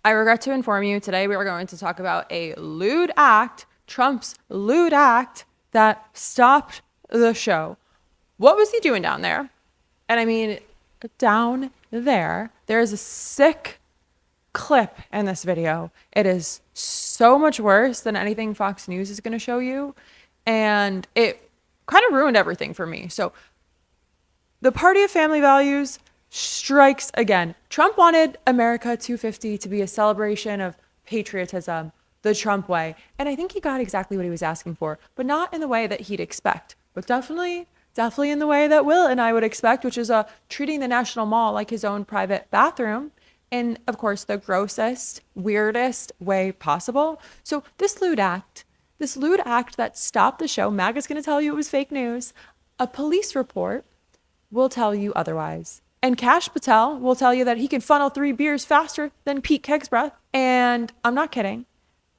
I regret to inform you today we are going to talk about a lewd act, Trump's lewd act that stopped the show. What was he doing down there? And I mean, down there is a sick clip in this video. It is so much worse than anything Fox News is going to show you. And it kind of ruined everything for me. So the party of family values strikes again. Trump wanted America 250 to be a celebration of patriotism, the Trump way. And I think he got exactly what he was asking for, but not in the way that he'd expect, but definitely in the way that Will and I would expect, which is treating the National Mall like his own private bathroom in, of course, the grossest, weirdest way possible. So this lewd act that stopped the show, MAGA's going to tell you it was fake news. A police report will tell you otherwise. And Kash Patel will tell you that he can funnel 3 beers faster than Pete Keg's breath. And I'm not kidding.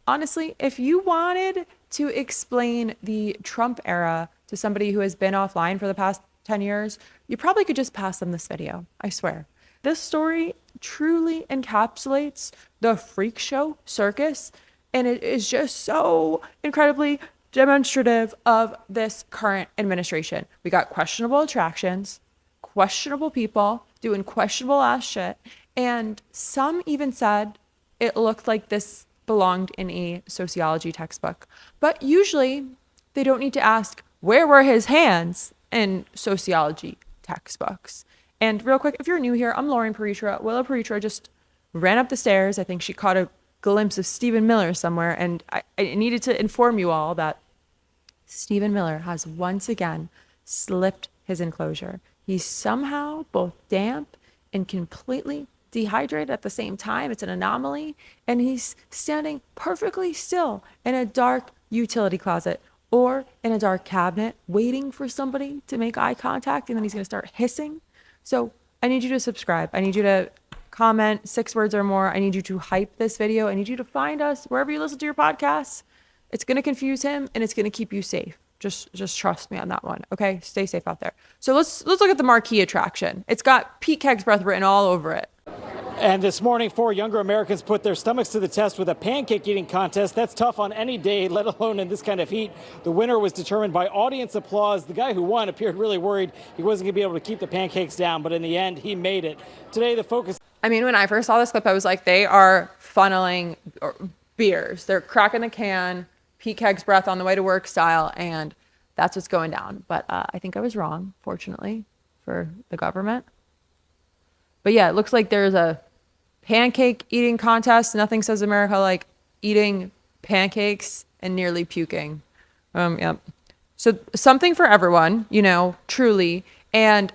Honestly, if you wanted to explain the Trump era to somebody who has been offline for the past 10 years, you probably could just pass them this video. I swear. This story truly encapsulates the freak show circus, and it is just so incredibly demonstrative of this current administration. We got questionable attractions, questionable people doing questionable ass shit, and some even said it looked like this belonged in a sociology textbook. But usually they don't need to ask, where were his hands in sociology textbooks? And real quick, if you're new here, I'm Loren Piretra. Willa Piretra just ran up the stairs. I think she caught a glimpse of Stephen Miller somewhere. And I needed to inform you all that Stephen Miller has once again slipped his enclosure. He's somehow both damp and completely dehydrated at the same time. It's an anomaly. And he's standing perfectly still in a dark utility closet or in a dark cabinet waiting for somebody to make eye contact, and then he's going to start hissing. So I need you to subscribe. I need you to comment 6 words or more. I need you to hype this video. I need you to find us wherever you listen to your podcasts. It's going to confuse him and it's going to keep you safe. Just trust me on that one. Okay. Stay safe out there. So let's look at the marquee attraction. It's got Pete Keg's breath written all over it. And this morning, 4 younger Americans put their stomachs to the test with a pancake eating contest. That's tough on any day, let alone in this kind of heat. The winner was determined by audience applause. The guy who won appeared really worried he wasn't going to be able to keep the pancakes down, but in the end, he made it. Today, the focus... I mean, when I first saw this clip, I was like, they are funneling beers. They're cracking the can, Pete Keg's breath on the way to work style, and that's what's going down. But I think I was wrong, fortunately, for the government. But yeah, it looks like there's a pancake eating contest. Nothing says America like eating pancakes and nearly puking. Yep. So something for everyone, truly. And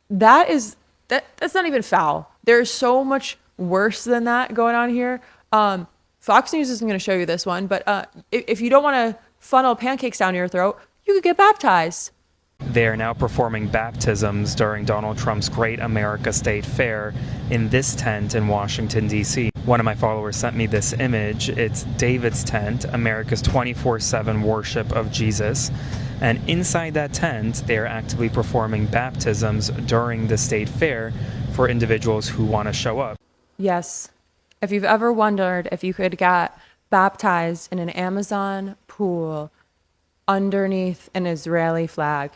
that's not even foul. There's so much worse than that going on here. Fox News isn't going to show you this one, but if you don't want to funnel pancakes down your throat, you could get baptized. They are now performing baptisms during Donald Trump's Great America State Fair in this tent in Washington, D.C. One of my followers sent me this image. It's David's tent, America's 24/7 worship of Jesus. And inside that tent, they are actively performing baptisms during the state fair for individuals who want to show up. Yes. If you've ever wondered if you could get baptized in an Amazon pool underneath an Israeli flag,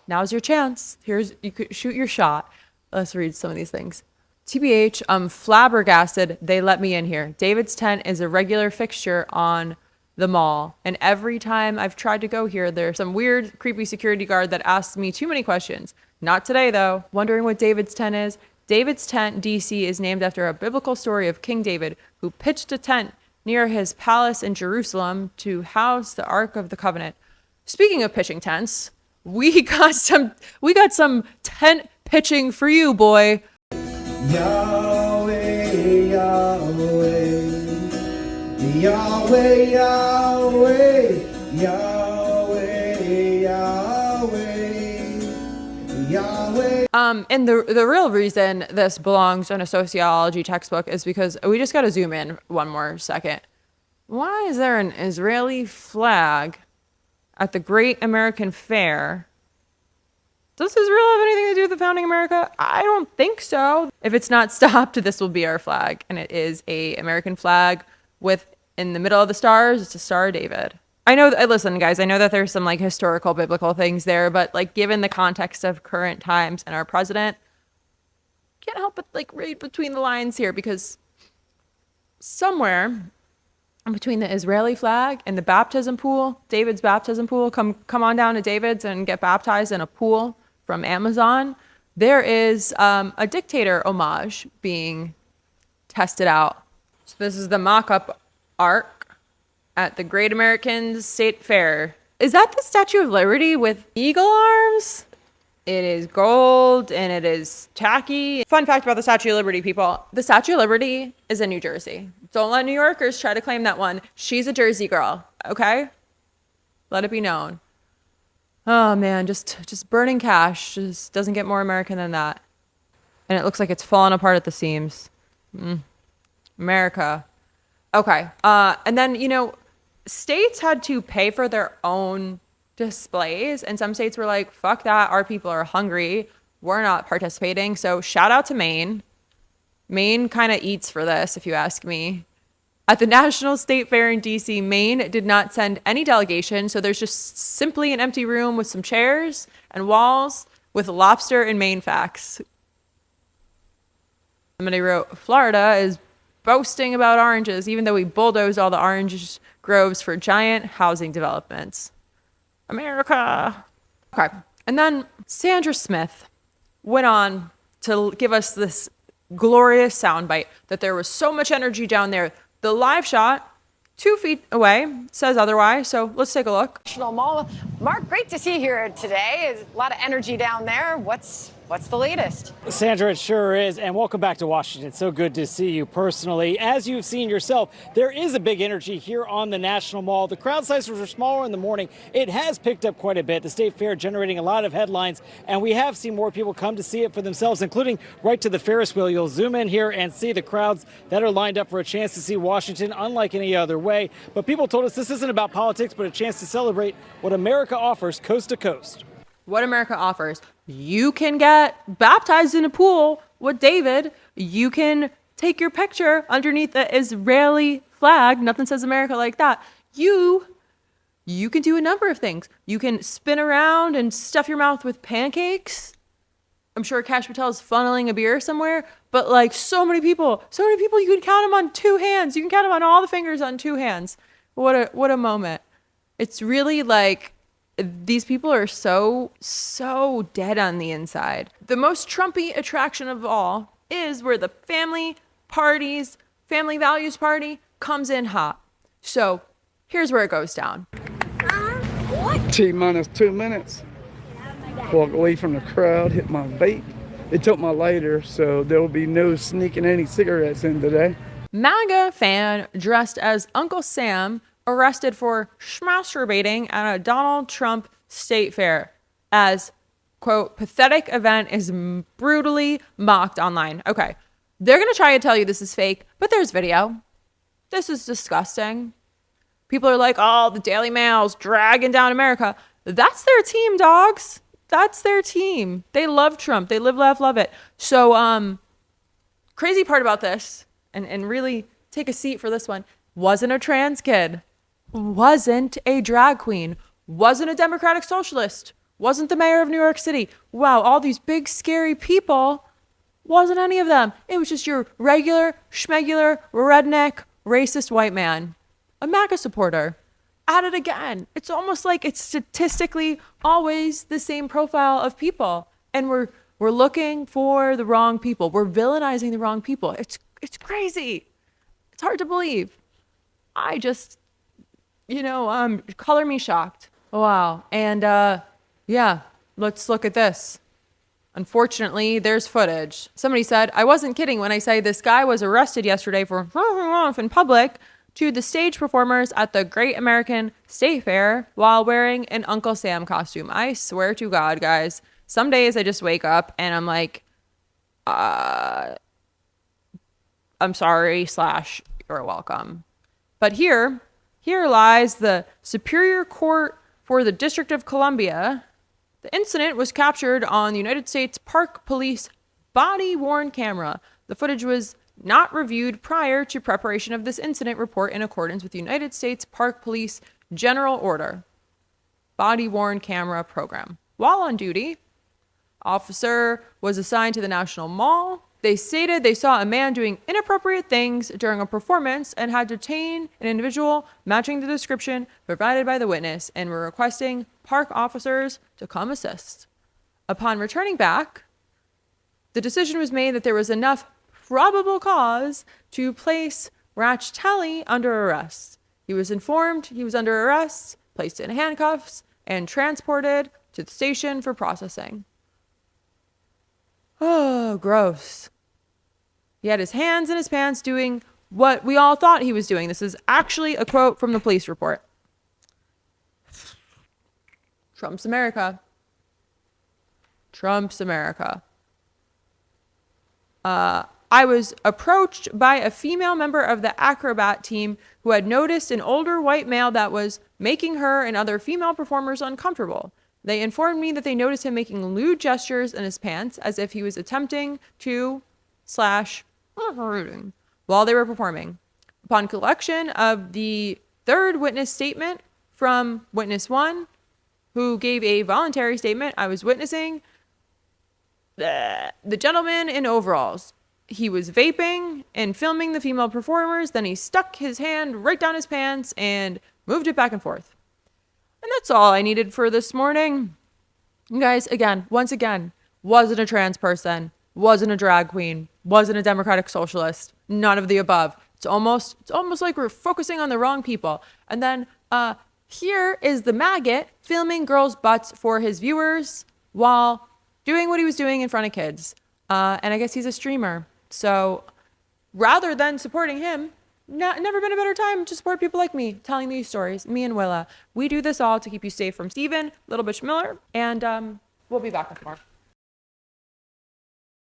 now's your chance. You could shoot your shot. Let's read some of these things. TBH, I'm flabbergasted they let me in here. David's tent is a regular fixture on the mall, and every time I've tried to go here, there's some weird, creepy security guard that asks me too many questions. Not today, though. Wondering what David's tent is? David's tent, DC, is named after a biblical story of King David, who pitched a tent near his palace in Jerusalem to house the Ark of the Covenant. Speaking of pitching tents, we got some tent pitching for you, boy. Yahweh, Yahweh, Yahweh, Yahweh, Yahweh, Yahweh, Yahweh. And the real reason this belongs in a sociology textbook is because we just got to zoom in one more second. Why is there an Israeli flag at the Great American Fair Does Israel have anything to do with the founding America? I don't think so. If it's not stopped, this will be our flag. And it is a American flag with, in the middle of the stars, it's a Star of David. I know, listen, guys, I know that there's some like historical biblical things there, but like given the context of current times and our president, can't help but like read between the lines here, because somewhere between the Israeli flag and the baptism pool, David's baptism pool, come on down to David's and get baptized in a pool from Amazon, there is a dictator homage being tested out. So this is the mock-up arc at the Great American State Fair. Is that the Statue of Liberty with eagle arms? It is gold and it is tacky. Fun fact about the Statue of Liberty, people. The Statue of Liberty is in New Jersey. Don't let New Yorkers try to claim that one. She's a Jersey girl, okay? Let it be known. Oh man, just burning cash just doesn't get more American than that. And it looks like it's falling apart at the seams. America. Okay. And then, you know, states had to pay for their own displays, and some states were like, fuck that, our people are hungry, we're not participating. So shout out to Maine. Maine kind of eats for this, if you ask me. At the National State Fair in DC, Maine did not send any delegation, so there's just simply an empty room with some chairs and walls with lobster and Maine facts. Somebody wrote, Florida is boasting about oranges, even though we bulldozed all the orange groves for giant housing developments. America. Okay. And then Sandra Smith went on to give us this glorious soundbite that there was so much energy down there. The live shot, 2 feet away, says otherwise. So let's take a look. National Mall. Mark, great to see you here today. There's a lot of energy down there. What's the latest? Sandra, it sure is. And welcome back to Washington. It's so good to see you personally. As you've seen yourself, there is a big energy here on the National Mall. The crowd sizes were smaller in the morning. It has picked up quite a bit. The State Fair generating a lot of headlines, and we have seen more people come to see it for themselves, including right to the Ferris wheel. You'll zoom in here and see the crowds that are lined up for a chance to see Washington unlike any other way. But people told us this isn't about politics, but a chance to celebrate what America offers coast to coast. What America offers. You can get baptized in a pool with David. You can take your picture underneath the Israeli flag. Nothing says America like that. You can do a number of things. You can spin around and stuff your mouth with pancakes. I'm sure Kash Patel is funneling a beer somewhere, but like so many people, you can count them on 2 hands. You can count them on all the fingers on 2 hands. What a moment. It's really like, these people are so dead on the inside. The most Trumpy attraction of all is where the family values party comes in hot. So here's where it goes down. T-minus 2 minutes. Walk away from the crowd, hit my vape. They took my lighter, so there will be no sneaking any cigarettes in today. MAGA fan dressed as Uncle Sam arrested for masturbating at a Donald Trump state fair as, quote, pathetic event is brutally mocked online. Okay, they're going to try to tell you this is fake, but there's video. This is disgusting. People are like, oh, the Daily Mail's dragging down America. That's their team, dogs. That's their team. They love Trump. They live, laugh, love it. So, crazy part about this, and really take a seat for this one, wasn't a trans kid. Wasn't a drag queen, wasn't a Democratic socialist, wasn't the mayor of New York City. Wow, all these big, scary people, wasn't any of them. It was just your regular, schmegular, redneck, racist white man, a MAGA supporter. At it again. It's almost like it's statistically always the same profile of people. And we're looking for the wrong people. We're villainizing the wrong people. It's crazy. It's hard to believe. I just... color me shocked. Wow. And yeah, let's look at this. Unfortunately, there's footage. Somebody said, I wasn't kidding when I say this guy was arrested yesterday for off in public to the stage performers at the Great American State Fair while wearing an Uncle Sam costume. I swear to God, guys, some days I just wake up and I'm like, I'm sorry / you're welcome. But here lies the Superior Court for the District of Columbia The incident was captured on the United States Park Police body-worn camera. The footage was not reviewed prior to preparation of this incident report in accordance with the United States Park Police General Order. Body-worn camera program. While on duty, officer was assigned to the National Mall. They stated they saw a man doing inappropriate things during a performance and had detained an individual matching the description provided by the witness and were requesting park officers to come assist. Upon returning back, the decision was made that there was enough probable cause to place Rachtelli under arrest. He was informed he was under arrest, placed in handcuffs, and transported to the station for processing. Oh, gross. He had his hands in his pants doing what we all thought he was doing. This is actually a quote from the police report. Trump's America. Trump's America. I was approached by a female member of the acrobat team who had noticed an older white male that was making her and other female performers uncomfortable. They informed me that they noticed him making lewd gestures in his pants as if he was attempting to while they were performing. Upon collection of the third witness statement from witness 1, who gave a voluntary statement, I was witnessing the gentleman in overalls. He was vaping and filming the female performers. Then he stuck his hand right down his pants and moved it back and forth. And that's all I needed for this morning. You guys, once again, wasn't a trans person, wasn't a drag queen, wasn't a democratic socialist, none of the above. It's almost like we're focusing on the wrong people. And then here is the maggot filming girls' butts for his viewers while doing what he was doing in front of kids. And I guess he's a streamer. So rather than supporting him, never been a better time to support people like me telling these stories. Me and Willa. We do this all to keep you safe from Steven, Little Bitch Miller, and we'll be back with more.